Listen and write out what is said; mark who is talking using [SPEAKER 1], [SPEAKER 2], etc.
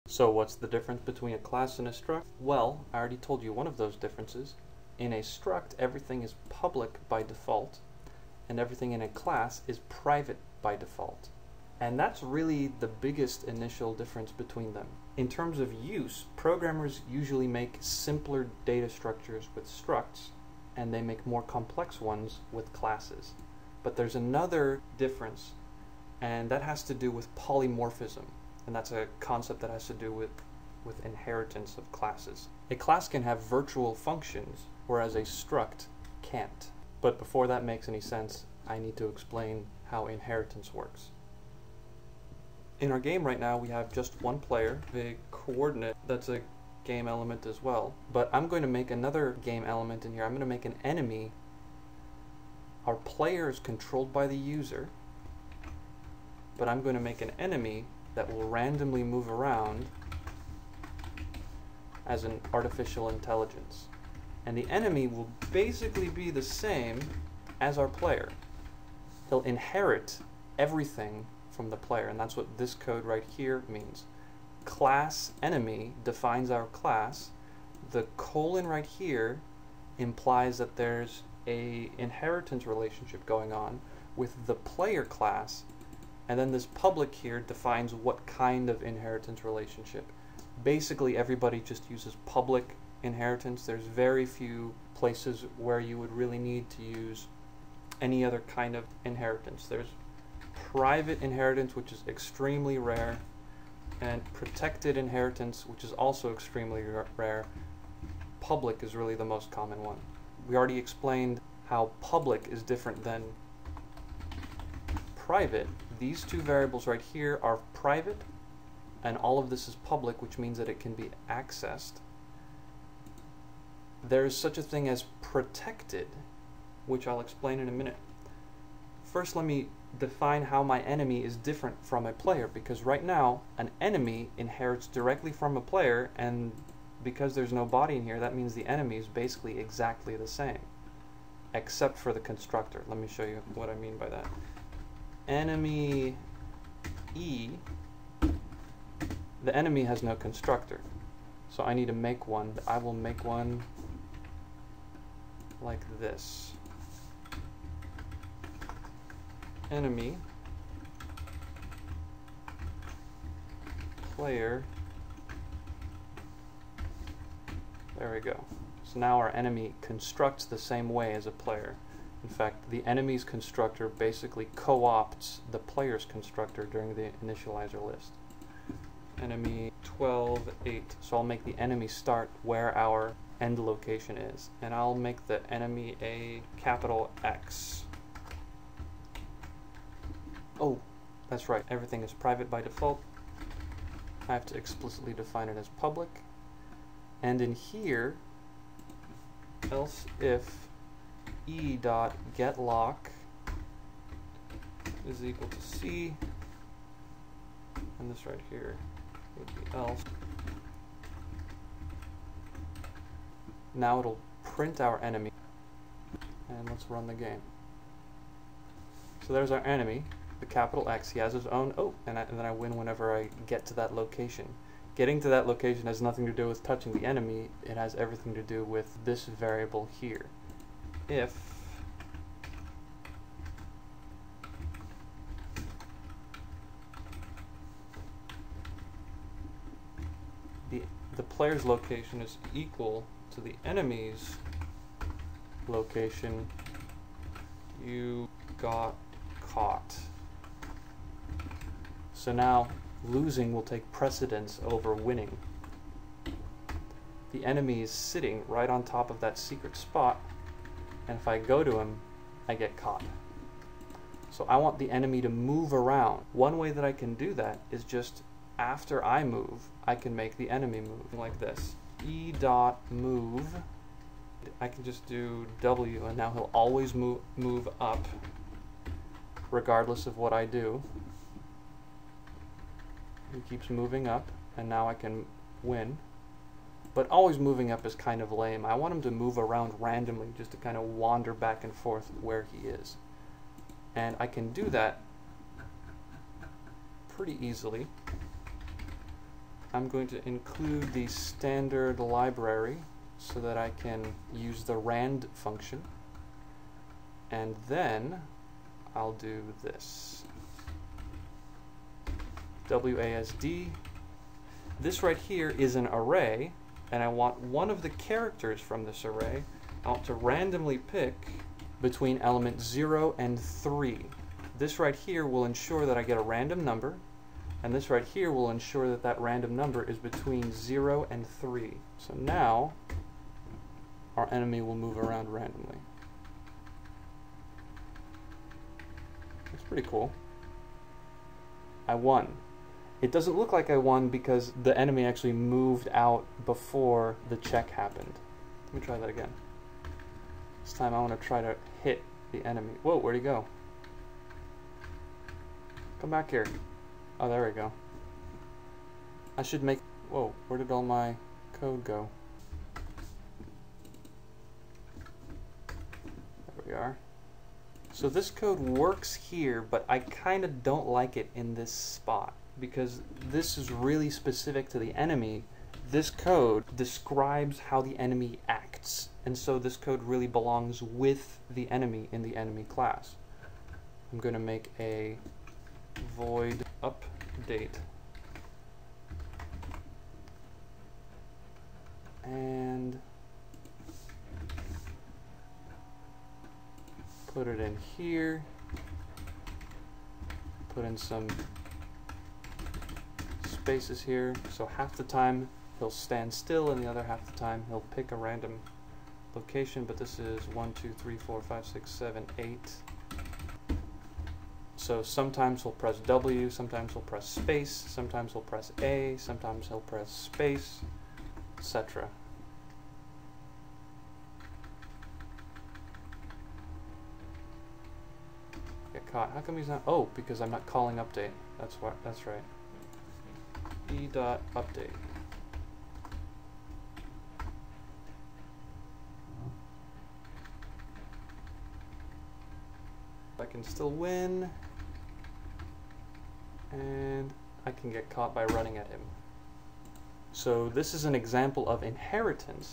[SPEAKER 1] So what's the difference between a class and a struct? Well, I already told you one of those differences. In a struct, everything is public by default, and everything in a class is private by default. And that's really the biggest initial difference between them. In terms of use, programmers usually make simpler data structures with structs, and they make more complex ones with classes. But there's another difference, and that has to do with polymorphism. And that's a concept that has to do with inheritance of classes. A class can have virtual functions, whereas a struct can't. But before that makes any sense, I need to explain how inheritance works. In our game right now, we have just one player, the coordinate, that's a game element as well. But I'm going to make another game element in here. I'm going to make an enemy. Our player is controlled by the user, but I'm going to make an enemy that will randomly move around as an artificial intelligence. And the enemy will basically be the same as our player. He'll inherit everything from the player, and that's what this code right here means. Class enemy defines our class. The colon right here implies that there's a inheritance relationship going on with the player class. And then this public here defines what kind of inheritance relationship. Basically, everybody just uses public inheritance. There's very few places where you would really need to use any other kind of inheritance. There's private inheritance, which is extremely rare, and protected inheritance, which is also extremely rare. Public is really the most common one. We already explained how public is different than private. These two variables right here are private, and all of this is public, which means that it can be accessed. There's such a thing as protected, which I'll explain in a minute. First, let me define how my enemy is different from a player, because right now an enemy inherits directly from a player, and because there's no body in here, that means the enemy is basically exactly the same, except for the constructor. Let me show you what I mean by that. Enemy E, the enemy has no constructor, so I need to make one. I will make one like this. Enemy player. There we go. So now our enemy constructs the same way as a player. In fact, the enemy's constructor basically co-opts the player's constructor during the initializer list. Enemy 12.8. So I'll make the enemy start where our end location is. And I'll make the enemy a capital X. Oh, that's right. Everything is private by default. I have to explicitly define it as public. And in here, else if e.getLock is equal to C, and this right here would be else. Now it'll print our enemy, and let's run the game. So there's our enemy, the capital X. He has his own, and then I win whenever I get to that location. Getting to that location has nothing to do with touching the enemy, it has everything to do with this variable here. If the player's location is equal to the enemy's location, you got caught. So now losing will take precedence over winning. The enemy is sitting right on top of that secret spot, and if I go to him, I get caught. So I want the enemy to move around. One way that I can do that is just after I move, I can make the enemy move like this. E.move. I can just do W, and now he'll always move up regardless of what I do. He keeps moving up, and now I can win. But always moving up is kind of lame. I want him to move around randomly, just to kind of wander back and forth where he is. And I can do that pretty easily I'm going to include the standard library so that I can use the rand function. And then I'll do this. WASD. This right here is an array, and I want one of the characters from this array. I want to randomly pick between element 0 and 3. This right here will ensure that I get a random number, and this right here will ensure that that random number is between 0 and 3. So now our enemy will move around randomly. That's pretty cool. I won. It doesn't look like I won because the enemy actually moved out before the check happened. Let me try that again. This time I want to try to hit the enemy. Whoa, where'd he go? Come back here. Oh, there we go. I should make... Whoa, where did all my code go? There we are. So this code works here, but I kind of don't like it in this spot, because this is really specific to the enemy. This code describes how the enemy acts, and so this code really belongs with the enemy in the enemy class. I'm going to make a void update, and put it in here, put in some spaces here, so half the time he'll stand still and the other half the time he'll pick a random location, but this is 1, 2, 3, 4, 5, 6, 7, 8. So sometimes he'll press W, sometimes he'll press space, sometimes he'll press A, sometimes he'll press space, etc. Get caught. How come he's not? Oh, because I'm not calling update. That's what. That's right. E.update. I can still win, and I can get caught by running at him. So this is an example of inheritance.